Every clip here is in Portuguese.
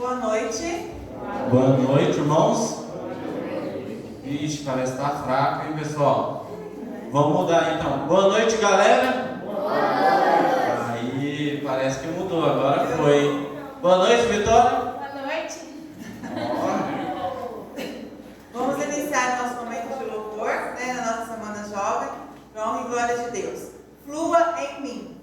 Boa noite. Boa noite, irmãos. Ixi, parece que tá fraco, hein, pessoal? Vamos mudar então. Boa noite, galera. Boa noite. Aí, parece que mudou, agora foi. Boa noite, Vitória. Boa noite. Vamos iniciar nosso momento de louvor, né, na nossa Semana Jovem, para honra e glória de Deus. Flua em mim.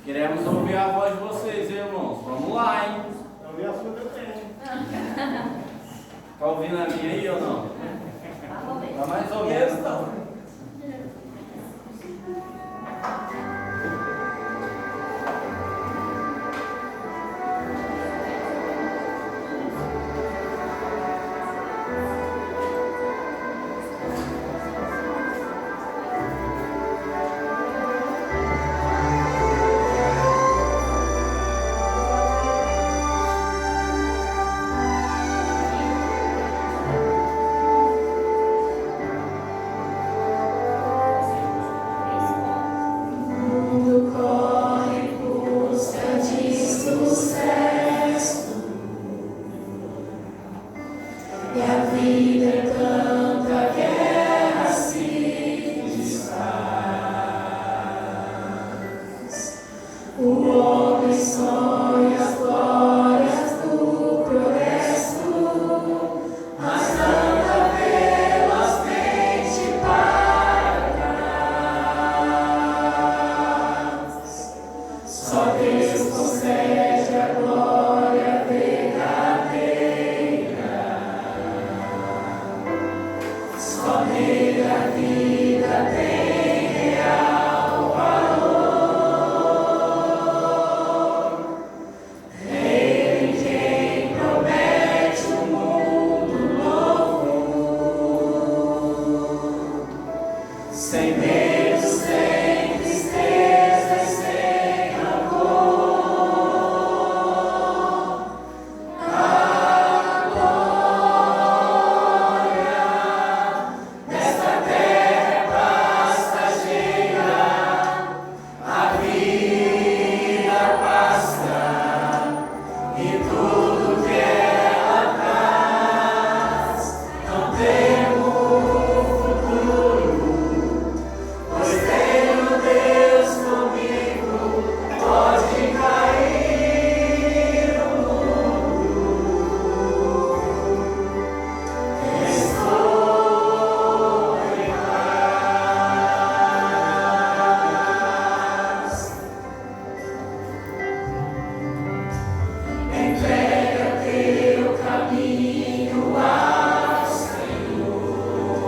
Queremos ouvir a voz de vocês, irmãos. Vamos lá, hein? Tá ouvindo a minha aí ou não? Tá mais ou menos. Eu estou. e a vida encanto a guerra se desfaz. O homem sonha as glórias do progresso, mas anda velozmente para trás. Só Deus concede a glória verdadeira. Só nele a vida tem real valor. Ele quem promete um mundo novo, sem medo, sem tristeza e sem rancor. A glória desta terra é passageira, a vida passa e tudo que ela traz. Não temos futuro, pois tenho Deus comigo. Pode cair o mundo, estou em paz. Entrega teu caminho ao Senhor,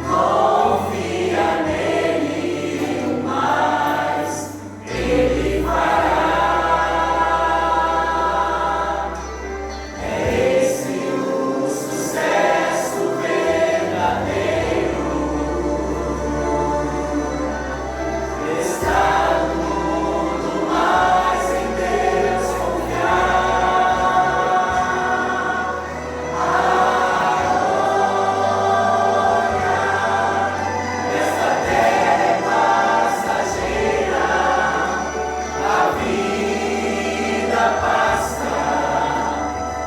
confia nele e o mais ele fará. É esse o sucesso verdadeiro. Está no mundo, mas em Deus confiar. A glória desta terra é passageira, a vida passa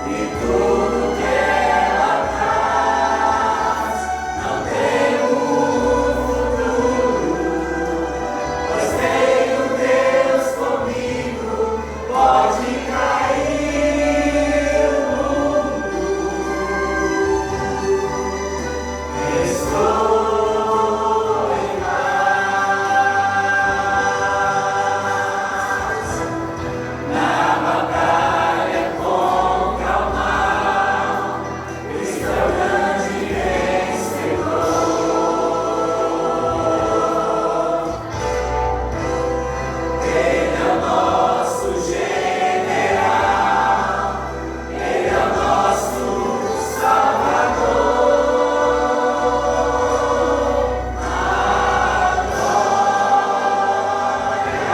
e tudo que ela traz. Não temos futuro, pois tenho Deus comigo. Pode cair o mundo, estou em paz. Na batalha contra o mal, Cristo é o grande vencedor. Ele é o nosso general, Ele é o nosso Salvador. A glória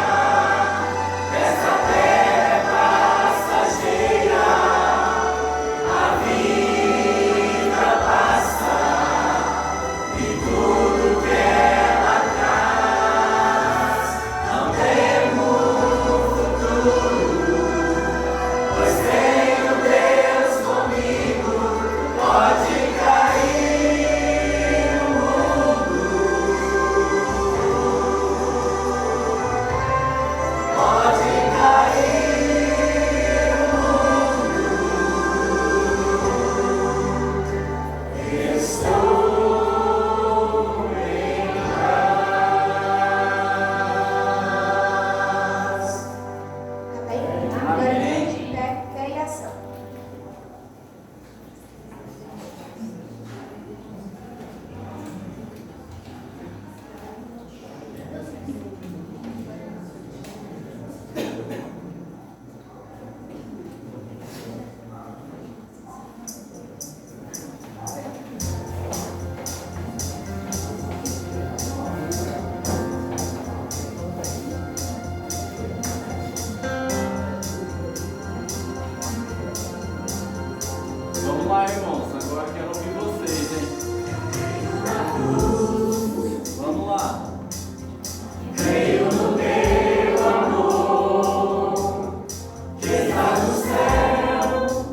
desta terra é passageira, a vida passa e tudo que ela traz. Não temos futuro, pois tenho Deus comigo. Pode cair o mundo, pode cair o mundo, estou em paz. Amém? Agora de pé, fé e ação. Vamos lá, irmãos. Agora quero ouvir vocês, hein? Vamos lá. Creio no teu amor, que está no céu,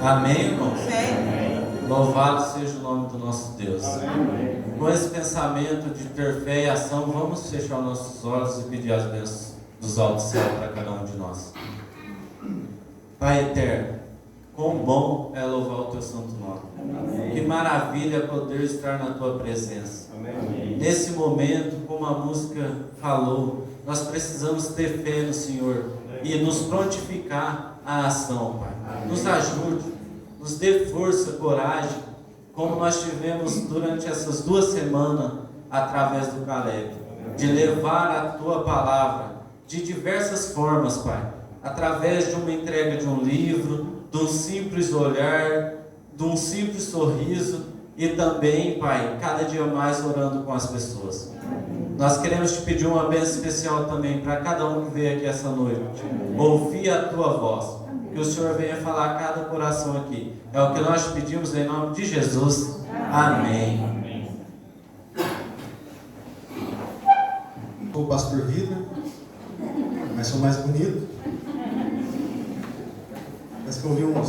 Amém, irmãos? Amém. Louvado seja o nome do nosso Deus. Com esse pensamento de ter fé e ação, vamos fechar nossos olhos e pedir as bênçãos dos altos céus para cada um de nós. Pai eterno, quão bom é louvar o teu santo nome. Que maravilha poder estar na tua presença. Nesse momento, como a música falou, nós precisamos ter fé no Senhor e nos prontificar à ação, Pai. Nos ajude, nos dê força, coragem, como nós tivemos durante essas 2 semanas através do Caleb, de levar a tua palavra de diversas formas, Pai, através de uma entrega de um livro, de um simples olhar, de um simples sorriso e também, Pai, cada dia mais orando com as pessoas. Nós queremos te pedir uma bênção especial também para cada um que veio aqui essa noite, ouvir a tua voz, que o Senhor venha falar a cada coração aqui. É o que nós te pedimos em nome de Jesus. Amém. O pastor Vida, mas sou mais bonito. Mas que eu ouvi uma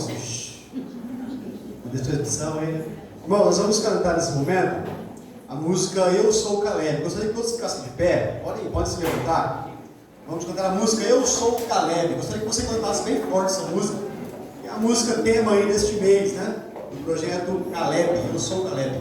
destruição aí. Irmão, nós vamos cantar nesse momento a música Eu Sou o Caleb. Gostaria que todos ficassem de pé. Pode se levantar. Vamos cantar a música Eu Sou o Caleb. Gostaria que você cantasse bem forte essa música. É a música tema aí deste mês, né? Do projeto Caleb. Eu Sou o Caleb.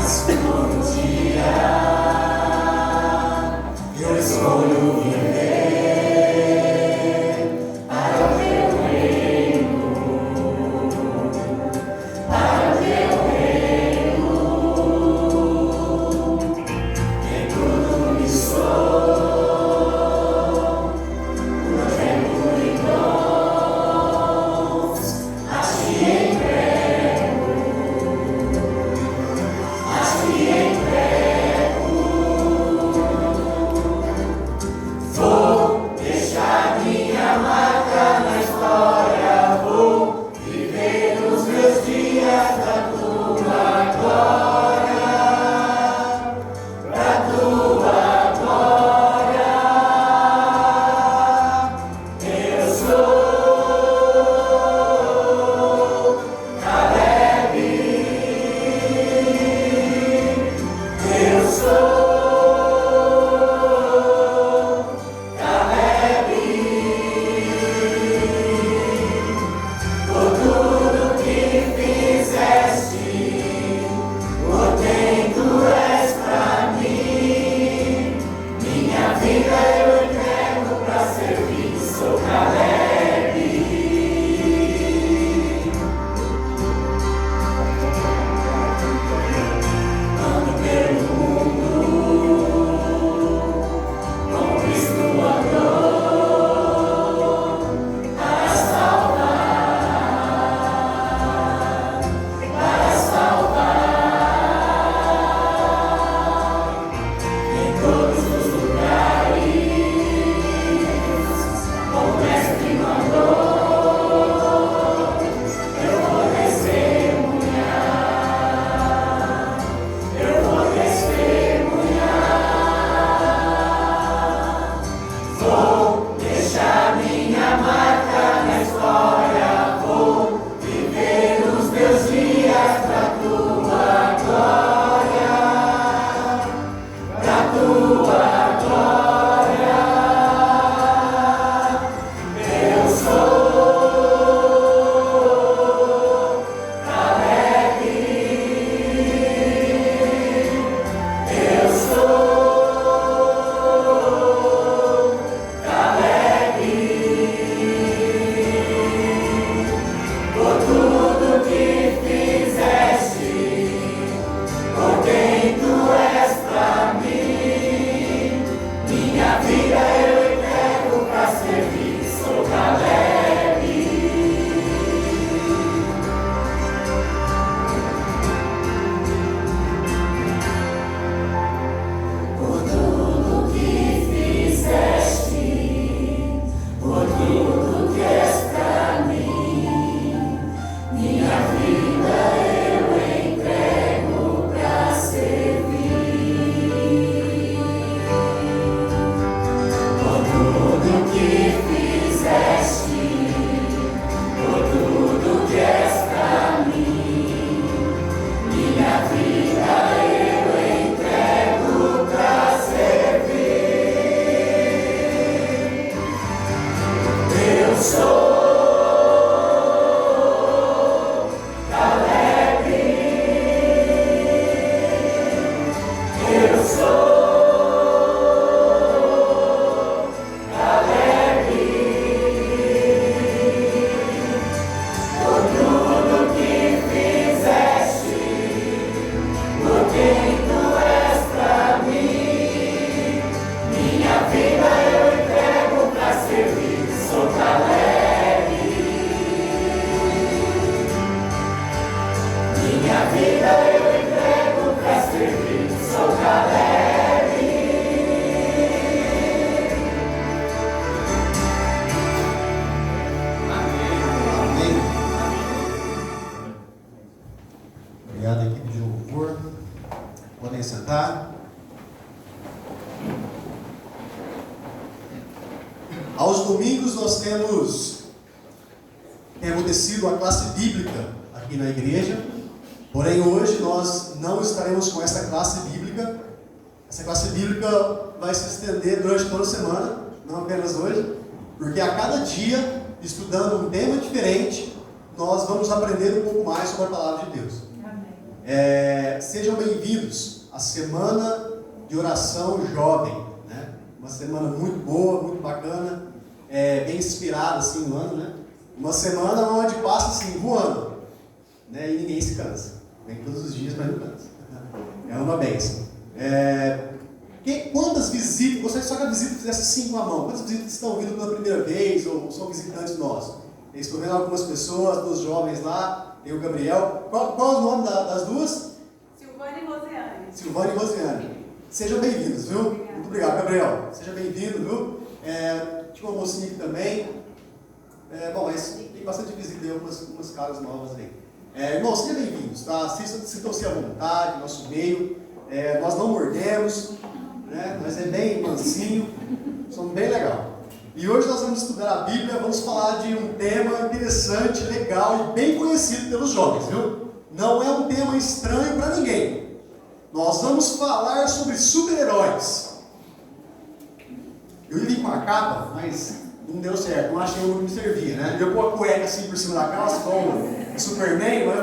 As Aos domingos nós tem acontecido a classe bíblica aqui na igreja, porém hoje nós não estaremos com essa classe bíblica. Essa classe bíblica vai se estender durante toda a semana, não apenas hoje, porque a cada dia, estudando um tema diferente, nós vamos aprender um pouco mais sobre a palavra de Deus. Sejam bem-vindos à Semana de Oração Jovem, né? Uma semana muito boa, muito bacana, bem inspirada assim no ano, né? Uma semana onde passa assim, voando, né? E ninguém se cansa. Vem todos os dias, mas não cansa. É uma bênção. Quantas visitas, gostaria só que a visita fizesse 5 à mão. Quantas visitas estão vindo pela primeira vez ou são visitantes nossos? Estou vendo algumas pessoas, 2 jovens lá, tem o Gabriel. Qual é o nome das duas? Silvane e Rosiane. Silvane e Rosiane. Sejam bem-vindos, viu? Muito obrigado, Gabriel. Seja bem-vindo, viu? Tinha uma mocinha aqui também. Mas tem bastante visita aí, algumas caras novas aí. Irmãos, sejam bem-vindos, tá? Sintam-se à vontade, nosso meio. Nós não mordemos, né? Nós bem mansinho, somos bem legal. E hoje nós vamos estudar a Bíblia, vamos falar de um tema interessante, legal e bem conhecido pelos jovens, viu? Não é um tema estranho para ninguém. Nós vamos falar sobre super-heróis. Eu ia vir com a capa, mas não deu certo, não achei o que me servia, né? Eu pôr a cueca assim por cima da calça, como o Superman, não vai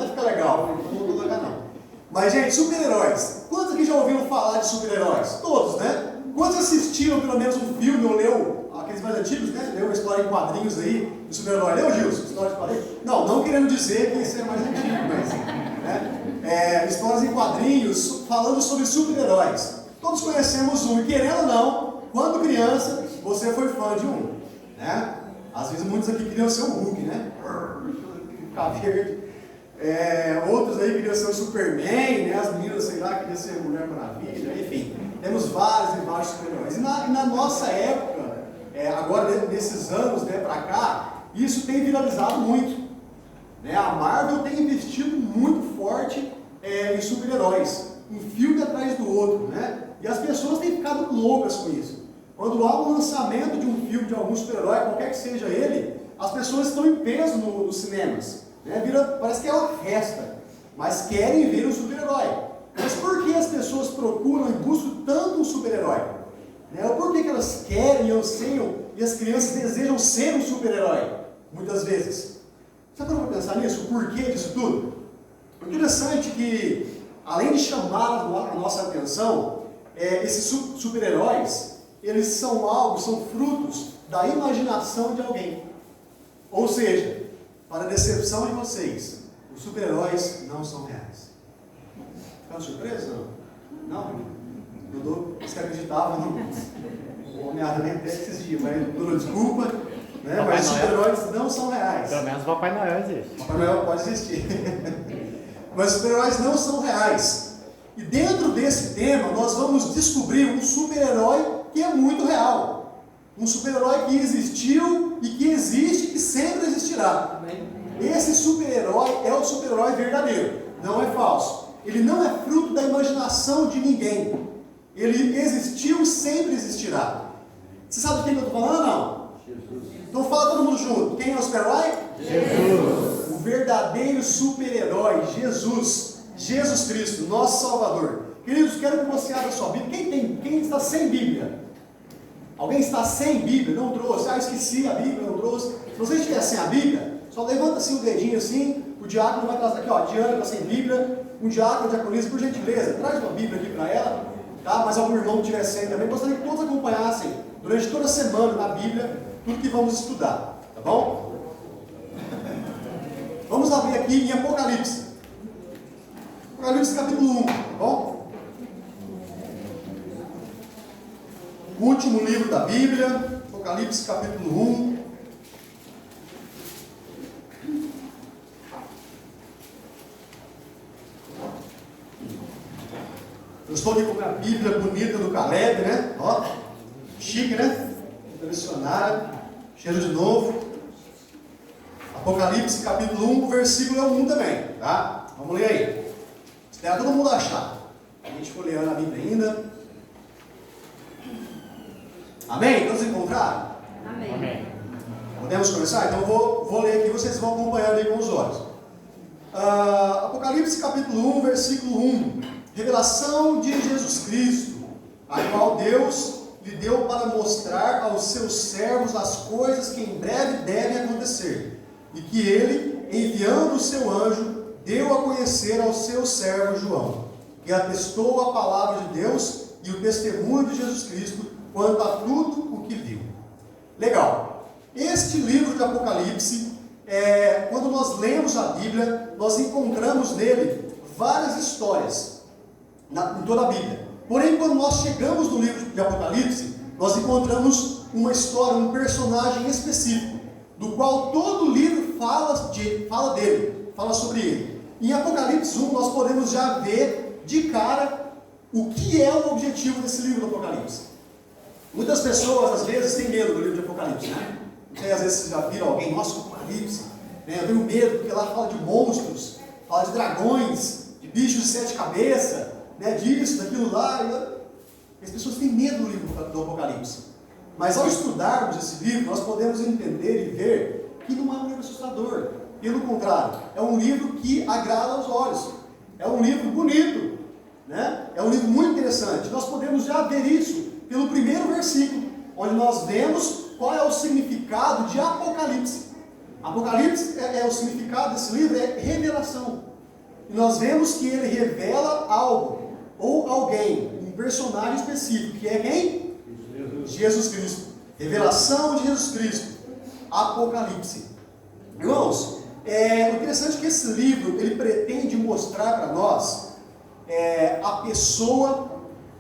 ficar legal, não vou colocar não. Mas gente, super-heróis. Quantos aqui já ouviram falar de super-heróis? Todos, né? Quantos assistiram pelo menos um filme ou leu, aqueles mais antigos, né? Leu uma história em quadrinhos aí, de super-herói. Leu, Gilson? História de quadrinhos? Não querendo dizer que isso é mais antigo, mas... né? Histórias em quadrinhos, falando sobre super-heróis. Todos conhecemos um, e querendo ou não, quando criança, você foi fã de um, né? Às vezes muitos aqui queriam ser o Hulk, né? Ficar verde. Outros aí queriam ser o Superman, né? As meninas, sei lá, queriam ser Mulher Maravilha, enfim. Temos vários e vários super-heróis. E na nossa época, agora nesses anos, né, pra cá, isso tem viralizado muito. Né? A Marvel tem investido muito forte em super-heróis, um filme atrás do outro, né? E as pessoas têm ficado loucas com isso. Quando há um lançamento de um filme de algum super-herói, qualquer que seja ele, as pessoas estão em peso nos cinemas. Né? Parece que é uma festa, mas querem ver um super-herói. Mas por que as pessoas procuram e buscam tanto um super-herói? Né? Ou por que elas querem, anseiam e as crianças desejam ser um super-herói? Muitas vezes. Você parou para pensar nisso? O porquê disso tudo? O interessante é que, além de chamar a nossa atenção, esses super-heróis, eles são frutos da imaginação de alguém. Ou seja, para a decepção de vocês, os super-heróis não são reais. Ficaram surpresos? Não? Você acreditava, não? O Homem-Aranha até esses dias, mas tudo desculpa, né? Mas os super-heróis não são reais. Pelo menos o Papai Noel existe. Papai Noel pode existir. Mas os super-heróis não são reais. E dentro desse tema, nós vamos descobrir um super-herói que é muito real. Um super-herói que existiu e que existe e que sempre existirá. Esse super-herói é o super-herói verdadeiro, não é falso. Ele não é fruto da imaginação de ninguém. Ele existiu e sempre existirá. Você sabe de quem eu estou falando ou não? Jesus. Então fala todo mundo junto. Quem é o super-herói? Jesus. O verdadeiro super-herói, Jesus. Jesus Cristo, nosso Salvador. Queridos, quero que você abra sua Bíblia. Quem está sem Bíblia? Alguém está sem Bíblia? Não trouxe? Esqueci a Bíblia, não trouxe. Se você estiver sem a Bíblia, só levanta assim o dedinho assim. O diácono vai trazer aqui, ó. Diana está sem Bíblia. Um diácono, diaconisa, por gentileza, traz uma Bíblia aqui para ela. Tá? Mas algum irmão que estiver sem também. Gostaria que todos acompanhassem durante toda a semana na Bíblia tudo que vamos estudar. Tá bom? Vamos abrir aqui em Apocalipse. Apocalipse capítulo 1, tá bom? O último livro da Bíblia, Apocalipse capítulo 1. Eu estou aqui com a Bíblia bonita do Caleb, né? Ó, chique, né? Tradicionária, cheiro de novo. Apocalipse capítulo 1, o versículo é o 1 também, tá? Vamos ler aí. Espera todo mundo achar. A gente folheando a Bíblia ainda. Amém? Todos encontraram? Amém. Podemos começar? Então eu vou ler aqui, vocês vão acompanhando aí com os olhos. Apocalipse capítulo 1, versículo 1. Revelação de Jesus Cristo, a qual Deus lhe deu para mostrar aos seus servos as coisas que em breve devem acontecer, e que ele, enviando o seu anjo, deu a conhecer ao seu servo João, que atestou a palavra de Deus e o testemunho de Jesus Cristo quanto a tudo o que viu. Legal. Este livro de Apocalipse, quando nós lemos a Bíblia, nós encontramos nele várias histórias, em toda a Bíblia. Porém, quando nós chegamos no livro de Apocalipse, nós encontramos uma história, um personagem específico, do qual todo o livro fala dele, fala sobre ele. Em Apocalipse 1, nós podemos já ver de cara o que é o objetivo desse livro do Apocalipse. Muitas pessoas, às vezes, têm medo do livro de Apocalipse, né? Não sei, às vezes vocês já viram alguém, nossa, Apocalipse, né? Eu tenho medo, porque lá fala de monstros, fala de dragões, de bichos de 7 cabeças, né? Disso, daquilo lá. As pessoas têm medo do livro do Apocalipse. Mas ao estudarmos esse livro, nós podemos entender e ver que não é um livro assustador. Pelo contrário, é um livro que agrada aos olhos. É um livro bonito, né? É um livro muito interessante. Nós podemos já ver isso pelo primeiro versículo, onde nós vemos qual é o significado de Apocalipse. Apocalipse, o significado desse livro é revelação. E nós vemos que ele revela algo, ou alguém, um personagem específico, que é quem? Jesus Cristo. Revelação de Jesus Cristo. Apocalipse. Irmãos, o interessante é que esse livro, ele pretende mostrar para nós a pessoa,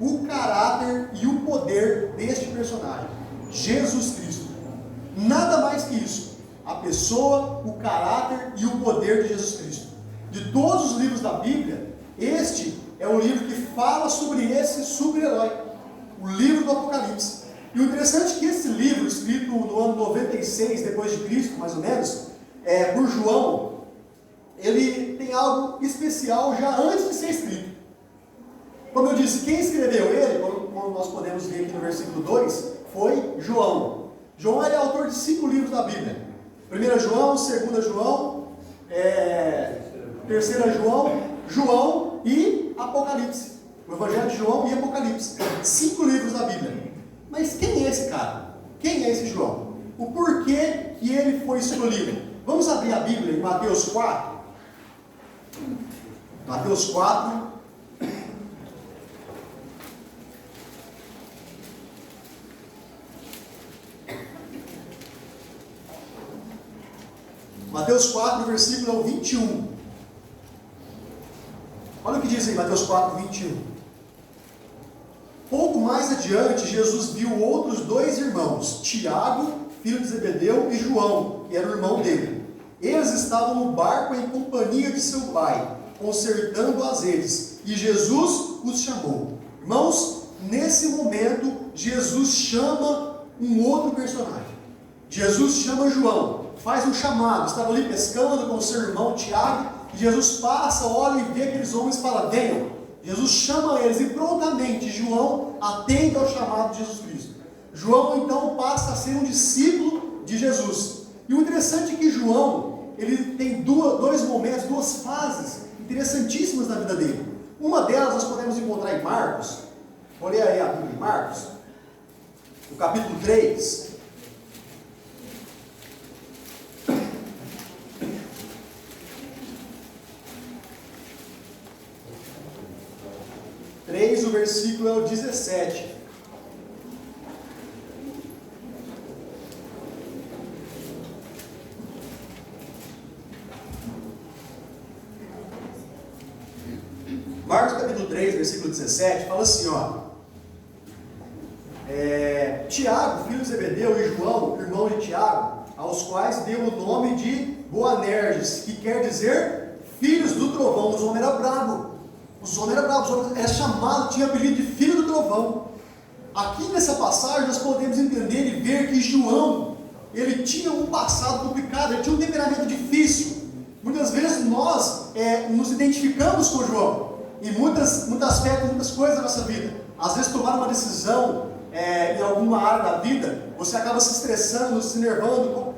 o caráter e o poder deste personagem, Jesus Cristo. Nada mais que isso. A pessoa, o caráter e o poder de Jesus Cristo. De todos os livros da Bíblia, este é o livro que fala sobre esse super-herói, o livro do Apocalipse. E o interessante é que esse livro, escrito no ano 96 depois de Cristo, mais ou menos, por João, ele tem algo especial já antes de ser escrito. Como eu disse, quem escreveu ele, como nós podemos ver aqui no versículo 2, foi João. João é autor de 5 livros da Bíblia. 1 João, 2 João, 3 João e Apocalipse. O Evangelho de João e Apocalipse. 5 livros da Bíblia. Mas quem é esse cara? Quem é esse João? O porquê que ele foi escolhido? Vamos abrir a Bíblia em Mateus 4. Mateus 4. Mateus 4, versículo é o 21. Olha o que diz aí, Mateus 4, 21. Pouco mais adiante, Jesus viu outros 2 irmãos, Tiago, filho de Zebedeu, e João, que era o irmão dele. Eles estavam no barco em companhia de seu pai, consertando as redes, e Jesus os chamou. Irmãos, nesse momento, Jesus chama um outro personagem. Jesus chama João, faz um chamado, estava ali pescando com o seu irmão Tiago, e Jesus passa, olha e vê aqueles homens e fala, venham. Jesus chama eles e prontamente João atende ao chamado de Jesus Cristo. João então passa a ser um discípulo de Jesus. E o interessante é que João, ele tem dois momentos, 2 fases interessantíssimas na vida dele. Uma delas nós podemos encontrar em Marcos. Olha aí a Bíblia em Marcos, no capítulo 3. O versículo é o 17. Marcos capítulo 3, versículo 17, fala assim, ó. Tiago, filho de Zebedeu, e João, irmão de Tiago, aos quais deu o nome de Boanerges, que quer dizer filhos do trovão. Os homens eram bravos. Os homens eram bravos, os homens eram chamados, tinha apelido de filho do trovão. Aqui nessa passagem nós podemos entender e ver que João, ele tinha um passado complicado, ele tinha um temperamento difícil. Muitas vezes nós nos identificamos com João, em muitas aspectos, muitas coisas da nossa vida. Às vezes tomar uma decisão em alguma área da vida, você acaba se estressando, se nervando,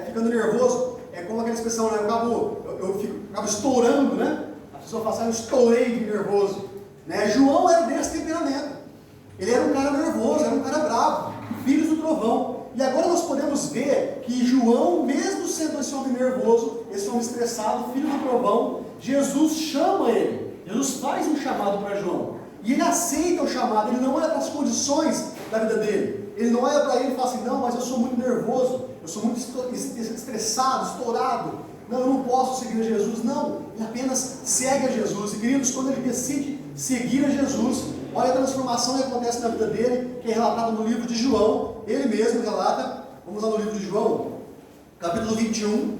ficando nervoso. É como aquela expressão, né? Eu acabo estourando, né? A pessoa fala assim, eu estourei de nervoso. Né? João era desse temperamento. Ele era um cara nervoso, era um cara bravo, filho do trovão. E agora nós podemos ver que João, mesmo sendo esse homem nervoso, esse homem estressado, filho do trovão, Jesus chama ele. Jesus faz um chamado para João. E ele aceita o chamado, ele não olha para as condições da vida dele. Ele não olha para ele e fala assim, não, mas eu sou muito nervoso, eu sou muito estressado, estourado. Não, eu não posso seguir a Jesus. Não, ele apenas segue a Jesus. E queridos, quando ele decide seguir a Jesus, olha a transformação que acontece na vida dele, que é relatada no livro de João. Ele mesmo relata, vamos lá no livro de João, capítulo 21.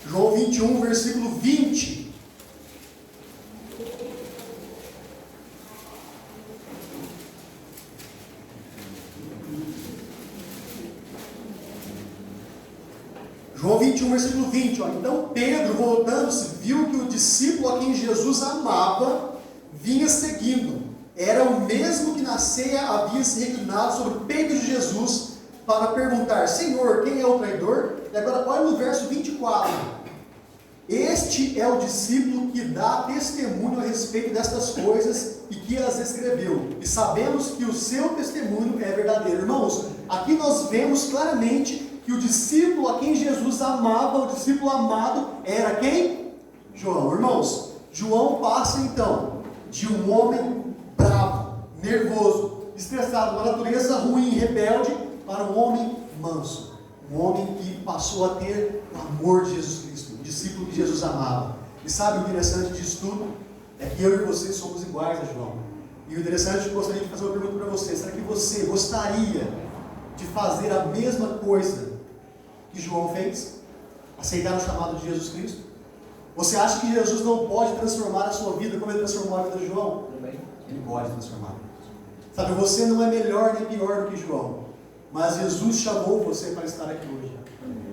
João 21, versículo 20. João 21, versículo 20. Ó. Então Pedro, voltando-se, viu que o discípulo a quem Jesus amava vinha seguindo. Era o mesmo que na ceia havia se reclinado sobre o peito de Jesus para perguntar, Senhor, quem é o traidor? E agora olha no verso 24. Este é o discípulo que dá testemunho a respeito destas coisas e que as escreveu. E sabemos que o seu testemunho é verdadeiro. Irmãos, aqui nós vemos claramente que o discípulo a quem Jesus amava, o discípulo amado, era quem? João. Irmãos, João passa então de um homem bravo, nervoso, estressado, uma natureza ruim, rebelde, para um homem manso. Um homem que passou a ter o amor de Jesus Cristo, um discípulo que Jesus amava. E sabe o interessante disso tudo? É que eu e você somos iguais a João. E o interessante é que eu gostaria de fazer uma pergunta para você. Será que você gostaria de fazer a mesma coisa que João fez? Aceitar o chamado de Jesus Cristo? Você acha que Jesus não pode transformar a sua vida como ele transformou a vida de João? Ele pode transformar. Sabe, você não é melhor nem pior do que João. Mas Jesus chamou você para estar aqui hoje.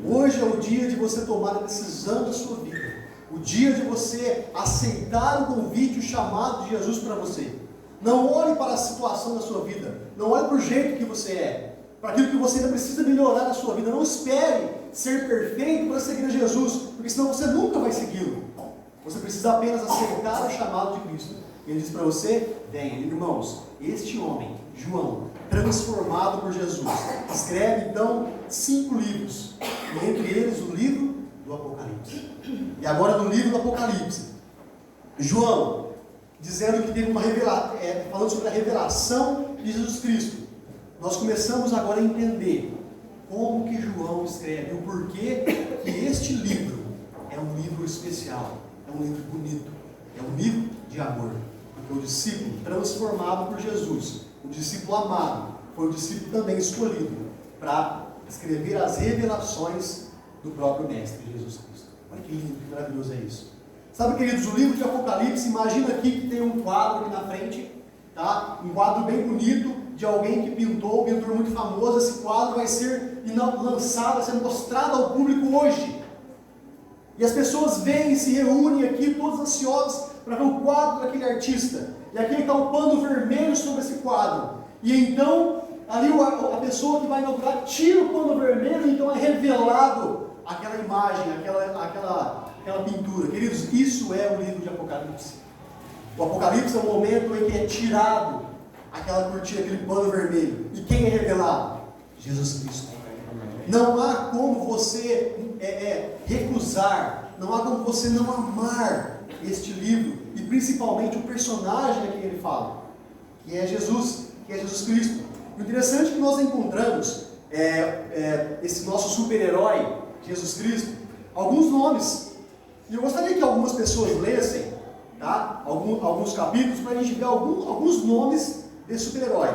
Hoje é o dia de você tomar a decisão da sua vida. O dia de você aceitar o convite, o chamado de Jesus para você. Não olhe para a situação da sua vida. Não olhe para o jeito que você é. Para aquilo que você ainda precisa melhorar na sua vida. Não espere ser perfeito para seguir a Jesus. Porque senão você nunca vai segui-lo. Você precisa apenas aceitar o chamado de Cristo. Ele diz para você, venha, irmãos, este homem, João, transformado por Jesus, escreve então 5 livros, e entre eles o livro do Apocalipse. E agora no livro do Apocalipse, João, dizendo que teve uma revelação, falando sobre a revelação de Jesus Cristo, nós começamos agora a entender como que João escreve, o porquê que este livro é um livro especial, é um livro bonito, é um livro de amor. Porque o discípulo transformado por Jesus, o discípulo amado, foi o discípulo também escolhido para escrever as revelações do próprio Mestre Jesus Cristo. Olha que lindo, que maravilhoso é isso. Sabe, queridos, o livro de Apocalipse, imagina aqui que tem um quadro aqui na frente, tá? Um quadro bem bonito, de alguém que pintou, um pintor muito famoso. Esse quadro vai ser lançado, vai ser mostrado ao público hoje. E as pessoas vêm e se reúnem aqui, todas ansiosas, para ver o quadro daquele artista. E aqui está o pano vermelho sobre esse quadro. E então, ali a pessoa que vai inaugurar tira o pano vermelho, e então é revelado aquela imagem, aquela pintura. Queridos, isso é o livro de Apocalipse. O Apocalipse é o momento em que é tirado aquela cortina, aquele pano vermelho. E quem é revelado? Jesus Cristo. Não há como você recusar, não há como você não amar este livro, e principalmente o personagem a quem ele fala, que é Jesus Cristo. O interessante é que nós encontramos esse nosso super-herói, Jesus Cristo, alguns nomes, e eu gostaria que algumas pessoas lessem, tá? alguns capítulos, para a gente ver alguns nomes desse super-herói.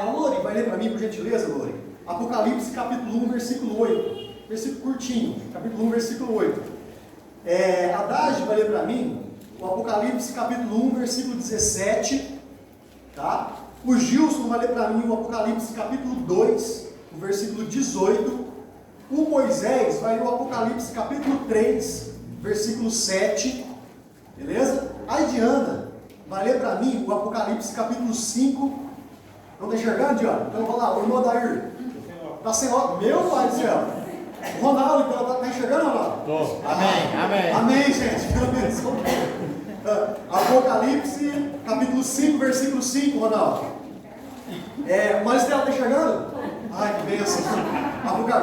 A Lori vai ler para mim, por gentileza, Lori? Apocalipse capítulo 1, versículo 8, versículo curtinho, capítulo 1, versículo 8. A Dage vai ler para mim o Apocalipse capítulo 1, versículo 17, tá? O Gilson vai ler para mim o Apocalipse capítulo 2, o versículo 18. O Moisés vai ler o Apocalipse capítulo 3, versículo 7, beleza? A Diana vai ler para mim o Apocalipse capítulo 5. Não está enxergando, Diana? Então vamos lá, o irmão Dair. Está sem óculos. Meu pai do céu. Ronaldo, então, está enxergando, Ronaldo? Estou. Amém. Amém, gente. Apocalipse capítulo 5, versículo 5, Ronaldo. Maristela, está enxergando? Ai, que bênção.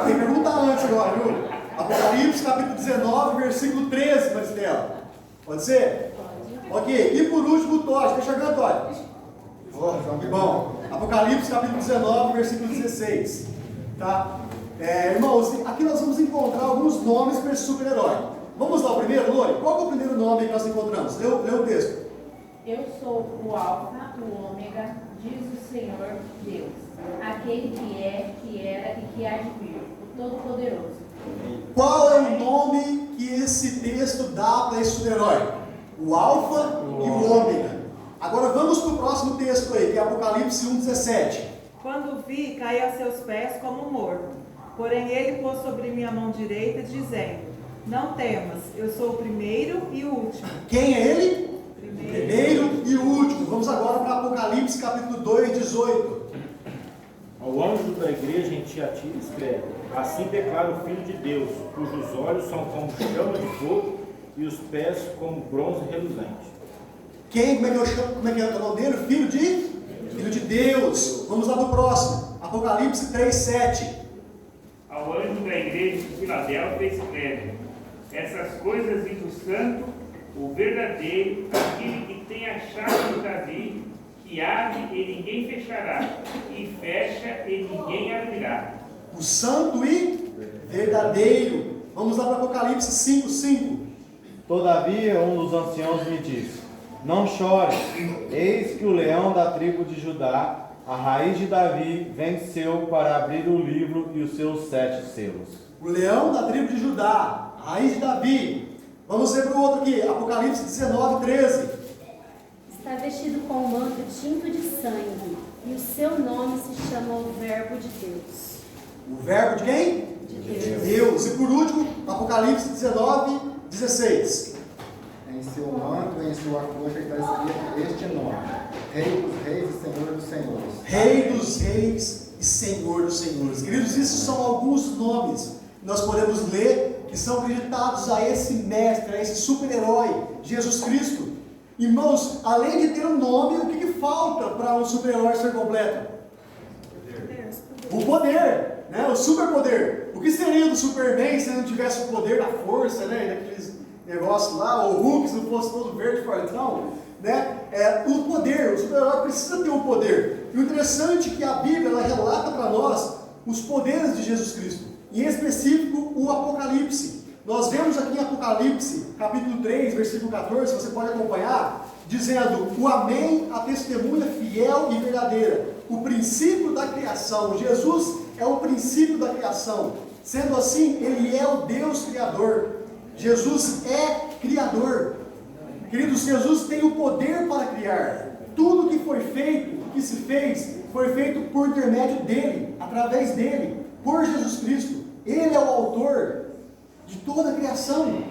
Tem que perguntar antes agora, viu? Apocalipse capítulo 19, versículo 13, Maristela. Pode ser? Ok. E por último, o Todd. Está enxergando, Todd? Que bom. Apocalipse capítulo 19, versículo 16. Tá? Irmãos, aqui nós vamos encontrar alguns nomes para esse super-herói. Vamos lá, o primeiro, Lore? Qual é o primeiro nome que nós encontramos? Lê o texto. Eu sou o Alfa, o Ômega, diz o Senhor Deus, aquele que é, que era e que há de vir, o Todo-Poderoso. Qual é o nome que esse texto dá para esse super-herói? O Alfa e o Ômega. Agora vamos para o próximo texto aí, que é Apocalipse 1,17. Quando vi, caí a seus pés como morto. Porém ele pôs sobre minha mão direita, dizendo: não temas, eu sou o primeiro e o último. Quem é ele? Primeiro e último. Vamos agora para Apocalipse capítulo 2, 18. Ao anjo da igreja em Tiatira escreve: assim declara o Filho de Deus, cujos olhos são como chama de fogo e os pés como bronze reluzente. Como é que é o nome dele? Filho de Deus. Vamos lá para o próximo. Apocalipse 3, 7. Ao anjo da igreja de Filadélfia escreve: essas coisas diz o santo, o verdadeiro, aquele que tem a chave de Davi, que abre e ninguém fechará, e fecha e ninguém abrirá. O santo e verdadeiro. Vamos lá para Apocalipse 5, 5. Todavia um dos anciãos me disse: não chore, eis que o leão da tribo de Judá, a raiz de Davi, venceu para abrir o livro e os seus 7 selos. O leão da tribo de Judá, a raiz de Davi. Vamos ver para o outro aqui, Apocalipse 19, 13. Está vestido com um manto tinto de sangue, e o seu nome se chama o Verbo de Deus. O verbo de quem? De Deus. E por último, Apocalipse 19, 16. Em seu manto, em sua coxa está escrito este nome: Rei dos Reis e Senhor dos Senhores. Rei dos Reis e Senhor dos Senhores. Queridos, esses são alguns nomes que nós podemos ler que são acreditados a esse mestre, a esse super-herói, Jesus Cristo. Irmãos, além de ter um nome, o que falta para um super-herói ser completo? O poder, né? O superpoder. O que seria do Superman se ele não tivesse o poder da força, né? Daqueles negócios lá, ou o Hulk se não fosse todo verde fortão, né? O poder, o super-herói precisa ter um poder. E o interessante é que a Bíblia ela relata para nós os poderes de Jesus Cristo, em específico o Apocalipse. Nós vemos aqui em Apocalipse, capítulo 3, versículo 14, você pode acompanhar, dizendo: o Amém, a testemunha fiel e verdadeira, o princípio da criação. Jesus é o princípio da criação. Sendo assim, Ele é o Deus Criador. Jesus é Criador. Queridos, Jesus tem o poder para criar. Tudo que foi feito, o que se fez, foi feito por intermédio dEle, através dEle, por Jesus Cristo. Ele é o autor de toda a criação.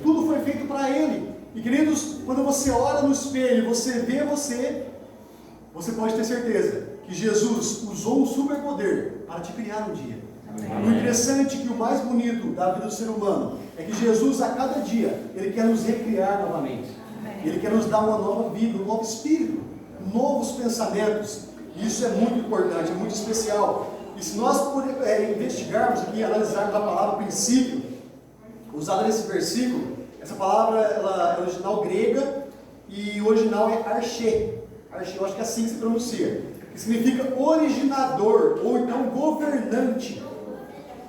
Tudo foi feito para Ele. E queridos, quando você olha no espelho, você vê você pode ter certeza que Jesus usou um superpoder para te criar um dia. O interessante é que o mais bonito da vida do ser humano é que Jesus, a cada dia, Ele quer nos recriar novamente. Ele quer nos dar uma nova vida, um novo espírito, novos pensamentos. E isso é muito importante, é muito especial. E se nós investigarmos aqui, analisarmos a palavra princípio, usada nesse versículo, essa palavra ela é original grega e o original é archê. Archê, eu acho que é assim que se pronuncia. Que significa originador, ou então governante.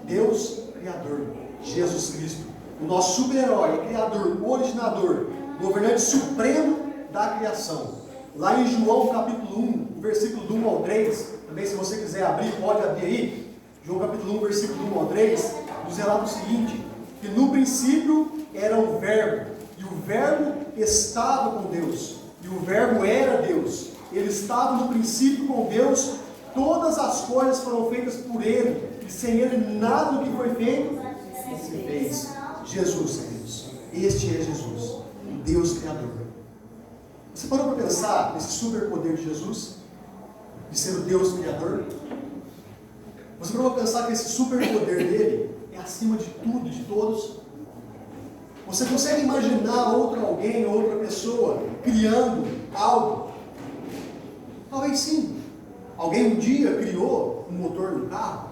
Deus, Criador, Jesus Cristo, o nosso super-herói, Criador, originador, governante supremo da criação. Lá em João capítulo 1, versículo do 1 ao 3, também se você quiser abrir, pode abrir aí. João capítulo 1, versículo do 1 ao 3, nos relata o seguinte: que no princípio era o Verbo, e o Verbo estava com Deus, e o Verbo era Deus. Ele estava no princípio com Deus, todas as coisas foram feitas por Ele, e sem Ele nada do que foi feito se fez. Jesus, queridos, este é Jesus, o Deus Criador. Você parou para pensar nesse superpoder de Jesus? De ser o Deus Criador? Você parou para pensar que esse superpoder dele é acima de tudo, de todos? Você consegue imaginar alguém, outra pessoa, criando algo? Talvez sim. Alguém um dia criou um motor no carro?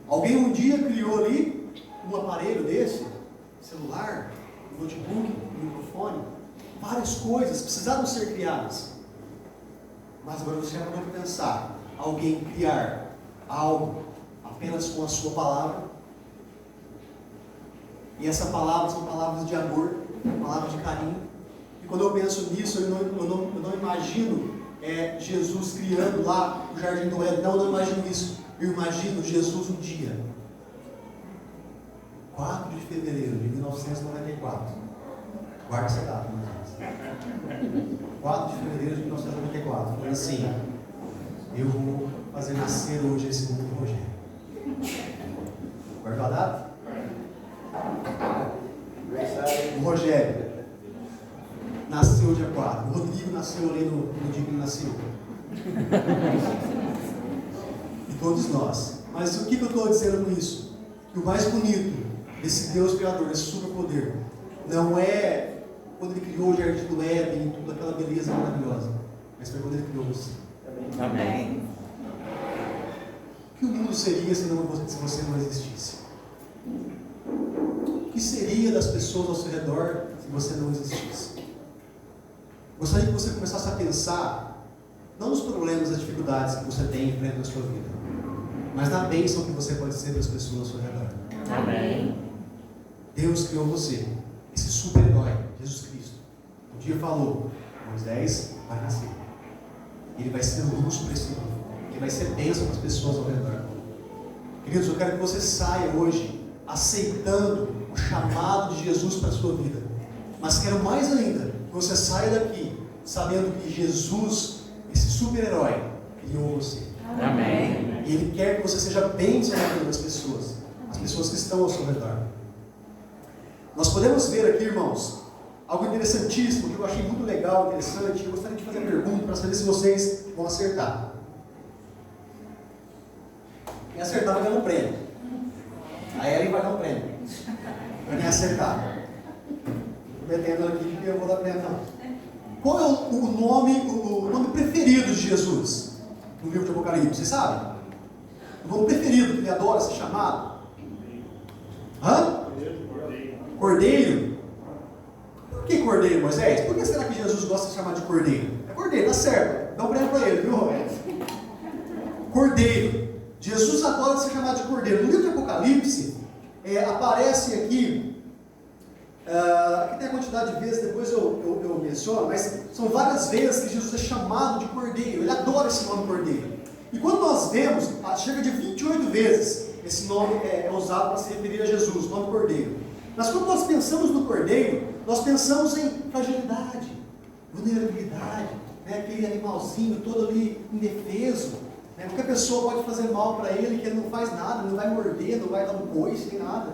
Alguém um dia criou ali um aparelho desse? Celular, notebook, microfone? Várias coisas precisaram ser criadas. Mas agora você já pode pensar, alguém criar algo apenas com a sua palavra? E essa palavra são palavras de amor, palavras de carinho. E quando eu penso nisso, eu não imagino Jesus criando lá o Jardim do Éden. Não imagino isso. Eu imagino Jesus um dia, 4 de fevereiro de 1994. Guarda essa data, meus irmãos. 4 de fevereiro de 1994. Foi assim: eu vou fazer nascer hoje esse mundo Rogério. Guardou a data? O Rogério nasceu dia 4. O Rodrigo nasceu ali no dia que ele nasceu. E todos nós. Mas o que eu estou dizendo com isso? Que o mais bonito desse Deus Criador, desse superpoder, não é quando ele criou o Jardim do Éden e tudo aquela beleza maravilhosa, mas foi quando ele criou você. Amém. O que o mundo seria se você não existisse? O que seria das pessoas ao seu redor se você não existisse? Gostaria que você começasse a pensar, não nos problemas, nas dificuldades que você tem em frente na sua vida, mas na bênção que você pode ser para as pessoas ao seu redor. Amém. Deus criou você, esse super-herói, Jesus Cristo. Um dia falou: Moisés vai nascer. Ele vai ser luz para esse mundo. Ele vai ser bênção para as pessoas ao redor. Queridos, eu quero que você saia hoje aceitando o chamado de Jesus para a sua vida. Mas quero mais ainda que você saia daqui sabendo que Jesus, esse super-herói, criou você. Amém. E Ele quer que você seja bênção na vida das pessoas, as pessoas que estão ao seu redor. Nós podemos ver aqui, irmãos, algo interessantíssimo, que eu achei muito legal, interessante. Eu gostaria de fazer uma pergunta para saber se vocês vão acertar. Quem acertar vai ganhar um prêmio. A Ellen vai dar um prêmio para quem acertar. Prometendo aqui que eu vou dar prêmio não. Qual é o nome preferido de Jesus no livro de Apocalipse? Vocês sabem? O nome preferido que ele adora ser chamado? Hã? Cordeiro? Por que Cordeiro, Moisés? Por que será que Jesus gosta de chamar de Cordeiro? É Cordeiro, tá certo. Dá um prêmio para ele, viu, Roberto? Cordeiro. Jesus adora ser chamado de Cordeiro. No livro de Apocalipse, aparece aqui, aqui tem a quantidade de vezes, depois eu menciono, mas são várias vezes que Jesus é chamado de Cordeiro. Ele adora esse nome Cordeiro. E quando nós vemos, cerca de 28 vezes, esse nome é usado para se referir a Jesus, o nome Cordeiro. Mas quando nós pensamos no Cordeiro, nós pensamos em fragilidade, vulnerabilidade, né? Aquele animalzinho todo ali indefeso. Né? Qualquer pessoa pode fazer mal para ele, que ele não faz nada, não vai morder, não vai dar um coice, nem nada.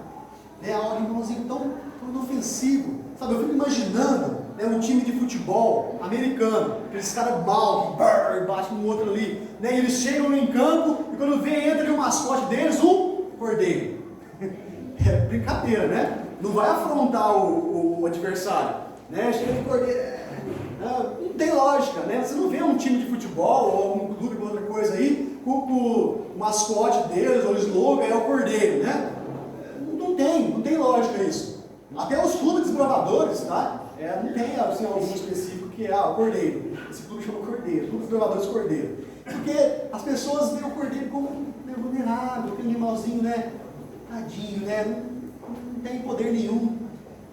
Né? Um animalzinho tão inofensivo. Sabe, eu fico imaginando, né, um time de futebol americano, aqueles caras mal, que batem um outro ali. Né? E eles chegam em campo e quando vem, entra ali o mascote deles, um cordeiro. É brincadeira, né? Não vai afrontar o adversário, né? Chega de cordeiro, não tem lógica, né? Você não vê um time de futebol ou um clube ou outra coisa aí com o mascote deles ou o slogan é o cordeiro, né? Não tem lógica isso. Até os clubes desbravadores, tá? Não tem assim, algum específico que é o cordeiro. Esse clube chama cordeiro, clube desbravadores cordeiro. Porque as pessoas veem o cordeiro como vulnerável, aquele animalzinho, né? Tadinho, né? Não tem poder nenhum.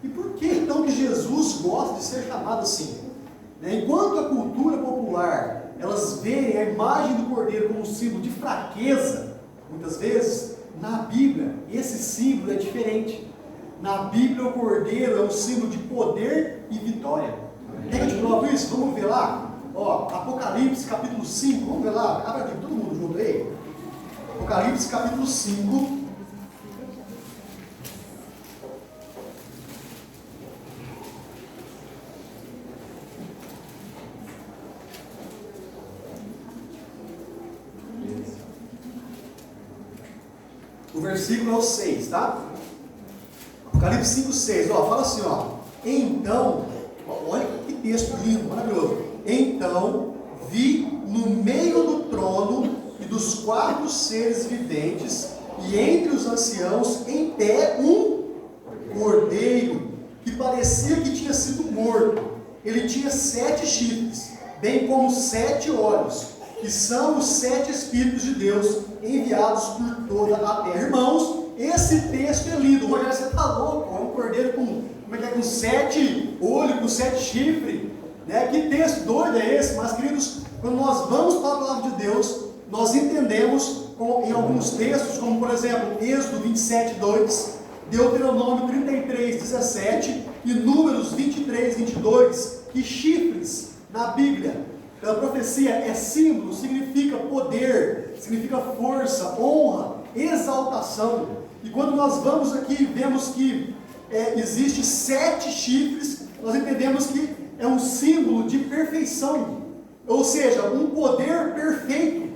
E por que então que Jesus gosta de ser chamado assim? Né? Enquanto a cultura popular, elas veem a imagem do cordeiro como um símbolo de fraqueza, muitas vezes, na Bíblia, esse símbolo é diferente. Na Bíblia, o cordeiro é um símbolo de poder e vitória. Quer que eu te provo isso? Vamos ver lá. Ó, Apocalipse capítulo 5, vamos ver lá. Abra aqui, todo mundo junto aí. Apocalipse capítulo 5. O versículo é o 6, tá? Apocalipse 5, 6, ó, fala assim, ó. Então, olha que texto lindo, maravilhoso. Então, vi no meio do trono e dos 4 seres viventes, e entre os anciãos, em pé, um cordeiro, que parecia que tinha sido morto. Ele tinha 7 chifres, bem como 7 olhos, que são os 7 Espíritos de Deus, enviados por toda a terra. Irmãos, esse texto é lindo. Rogério, você está louco? É um cordeiro com 7 olhos, com 7 chifres, né? Que texto doido é esse? Mas, queridos, quando nós vamos para a palavra de Deus, nós entendemos em alguns textos, como por exemplo, Êxodo 27, 2, Deuteronômio 33, 17 e Números 23, 22, que chifres na Bíblia, pela profecia, é símbolo, significa poder, significa força, honra, exaltação. E quando nós vamos aqui e vemos que existe 7 chifres, nós entendemos que é um símbolo de perfeição, ou seja, um poder perfeito.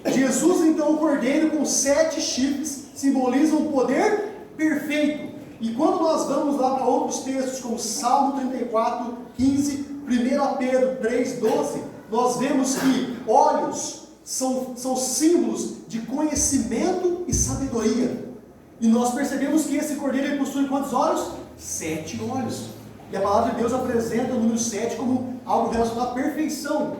Jesus, então, o cordeiro com 7 chifres, simboliza um poder perfeito. E quando nós vamos lá para outros textos, como Salmo 34, 15, 1 Pedro 3, 12, nós vemos que olhos são símbolos de conhecimento e sabedoria. E nós percebemos que esse cordeiro ele possui quantos olhos? 7 olhos. E a palavra de Deus apresenta o número 7 como algo relacionado à perfeição.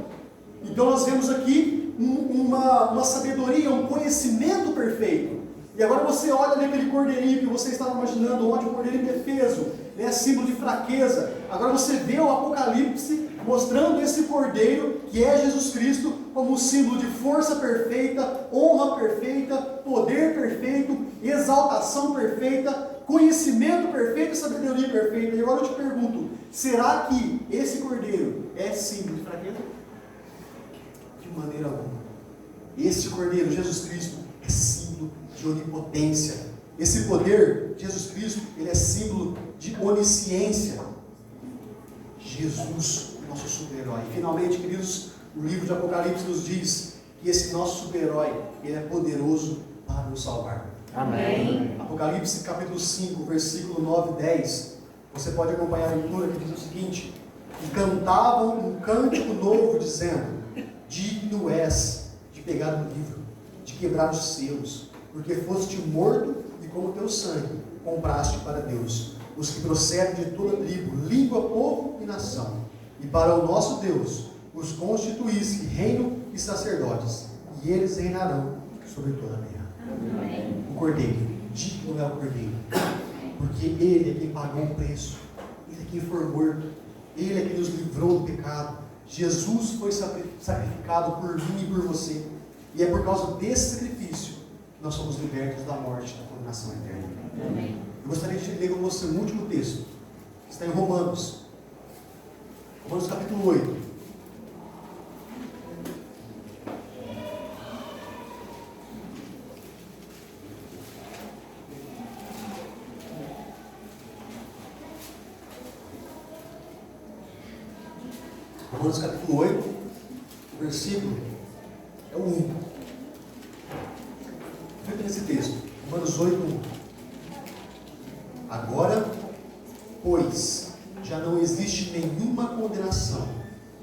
Então nós vemos aqui uma sabedoria, um conhecimento perfeito. E agora você olha naquele cordeirinho que você estava imaginando, onde o cordeirinho indefeso, né, símbolo de fraqueza. Agora você vê o Apocalipse mostrando esse cordeiro, que é Jesus Cristo, como um símbolo de força perfeita, honra perfeita, poder perfeito, exaltação perfeita, conhecimento perfeito e sabedoria perfeita. E agora eu te pergunto, será que esse cordeiro é símbolo de fraqueza? De maneira alguma. Esse cordeiro, Jesus Cristo, é símbolo de onipotência. Esse poder, Jesus Cristo, ele é símbolo de onisciência. Jesus, nosso super-herói. E finalmente, queridos, o livro de Apocalipse nos diz que esse nosso super-herói, ele é poderoso para nos salvar. Amém. Apocalipse capítulo 5, versículo 9 e 10. Você pode acompanhar a leitura que diz o seguinte: e cantavam um cântico novo, dizendo: digno és de pegar o livro, de quebrar os selos, porque foste morto e com o teu sangue compraste para Deus os que procedem de toda tribo, língua, povo e nação. E para o nosso Deus os constituísse reino e sacerdotes, e eles reinarão sobre toda a terra. Amém. O cordeiro, digno é o cordeiro, porque ele é quem pagou o preço, ele é quem foi morto, ele é quem nos livrou do pecado. Jesus foi sacrificado por mim e por você, e é por causa desse sacrifício que nós somos libertos da morte e da condenação eterna. Amém. Eu gostaria de ler com você um último texto, que está em Romanos capítulo 8. Romanos capítulo 8, o versículo é o 1. Fica nesse texto, Romanos 8, 1. Agora, pois, já não existe nenhuma condenação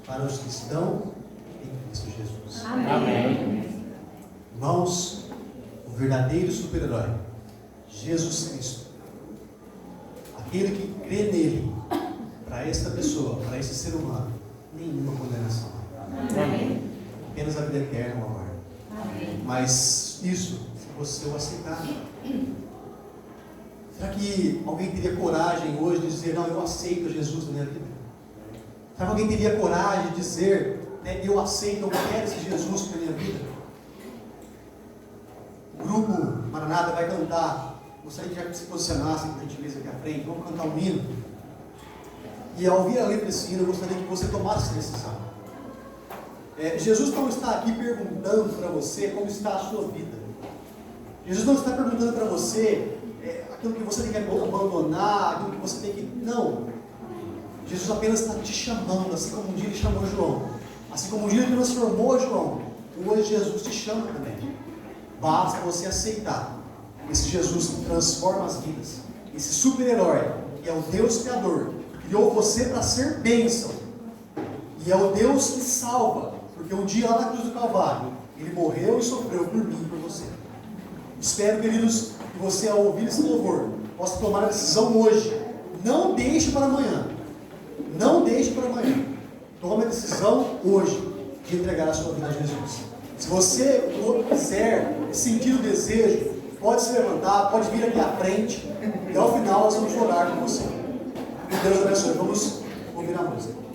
para os que estão em Cristo Jesus. Amém. Irmãos, o verdadeiro super-herói, Jesus Cristo, aquele que crê nele, para esta pessoa, para esse ser humano, nenhuma condenação. Amém. Apenas a vida eterna, meu amor. Amém. Mas isso, se você o aceitar, será que alguém teria coragem hoje de dizer: não, eu aceito Jesus na minha vida? Será que alguém teria coragem de dizer: né, eu aceito, eu quero esse Jesus na minha vida? O grupo Maranata vai cantar. Gostaria que já se posicionassem, por gentileza, aqui à frente. Vamos cantar um hino. E ao ouvir a letra desse hino, eu gostaria que você tomasse essa decisão. Jesus não está aqui perguntando para você como está a sua vida. Jesus não está perguntando para você aquilo que você tem que abandonar, aquilo que você tem que... Não. Jesus apenas está te chamando, assim como um dia ele chamou João. Assim como um dia ele transformou João, hoje Jesus te chama também. Basta você aceitar esse Jesus que transforma as vidas, esse super-herói, que é o Deus Criador, que criou você para ser bênção, e é o Deus que salva, porque um dia lá na cruz do Calvário, Ele morreu e sofreu por mim e por você. Espero, queridos, que você, ao ouvir esse louvor, possa tomar a decisão hoje. Não deixe para amanhã. Não deixe para amanhã. Tome a decisão hoje de entregar a sua vida a Jesus. Se você quiser sentir o desejo, pode se levantar, pode vir aqui à frente, e ao final nós vamos orar com você. Que Deus abençoe. Vamos ouvir a música.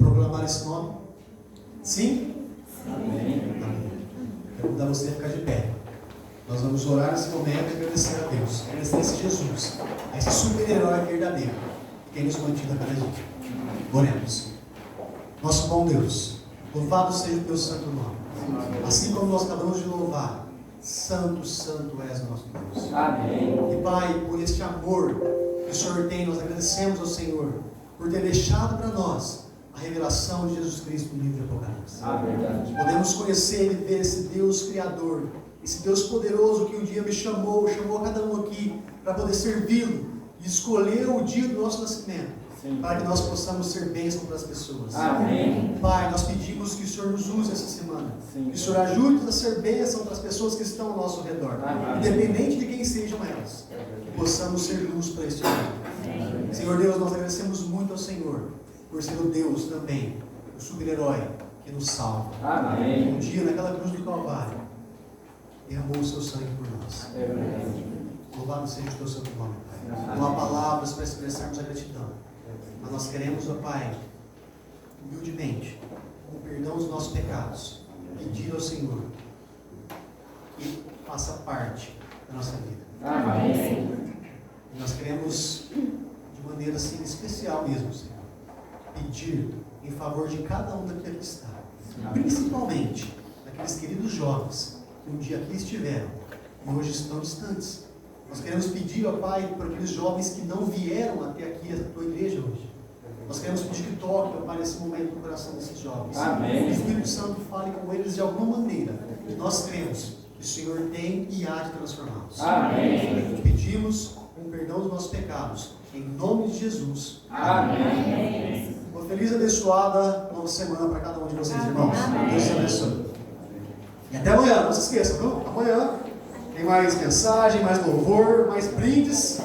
proclamar esse nome? Sim? Amém. Quero convidar você a ficar de pé. Nós vamos orar nesse momento e agradecer a Deus. Agradecer a esse Jesus, a esse super-herói verdadeiro que tem nos mantido a cada dia. Oremos. Nosso bom Deus, louvado seja o teu santo nome. Assim como nós acabamos de louvar, santo, santo és o nosso Deus. Amém. E Pai, por este amor que o Senhor tem, nós agradecemos ao Senhor por ter deixado para nós a revelação de Jesus Cristo no livro de Apocalipse. Verdade. Podemos conhecer e ver esse Deus Criador, esse Deus poderoso que um dia me chamou a cada um aqui para poder servi-lo e escolheu o dia do nosso nascimento. Sim. Para que nós possamos ser bênção para as pessoas. Amém. Pai, nós pedimos que o Senhor nos use essa semana. Sim. Que o Senhor ajude a ser bênção para as pessoas que estão ao nosso redor. Amém. Independente de quem sejam elas. Que possamos ser luz para este mundo. Senhor Deus, nós agradecemos muito ao Senhor por ser o Deus também, o super-herói que nos salva. Amém. Um dia naquela cruz do Calvário derramou o seu sangue por nós. Louvado seja o teu santo nome, Pai. Não há palavras para expressarmos a gratidão. Mas nós queremos, ó Pai, humildemente, com o perdão dos nossos pecados, pedir ao Senhor que faça parte da nossa vida. Amém. E nós queremos, de maneira assim especial mesmo, Senhor, pedir em favor de cada um daquele que está, principalmente daqueles queridos jovens que um dia aqui estiveram e hoje estão distantes. Nós queremos pedir, ó Pai, por aqueles jovens que não vieram até aqui, a tua igreja hoje. Nós queremos pedir que toque, ó Pai, nesse momento no coração desses jovens. Amém. Que o Espírito Santo fale com eles de alguma maneira. Nós cremos que o Senhor tem e há de transformá-los. Amém. Pedimos com perdão dos nossos pecados. Em nome de Jesus. Amém. Uma feliz e abençoada nova semana para cada um de vocês, irmãos. Deus te abençoe. E até amanhã, não se esqueçam, viu? Amanhã tem mais mensagem, mais louvor, mais brindes.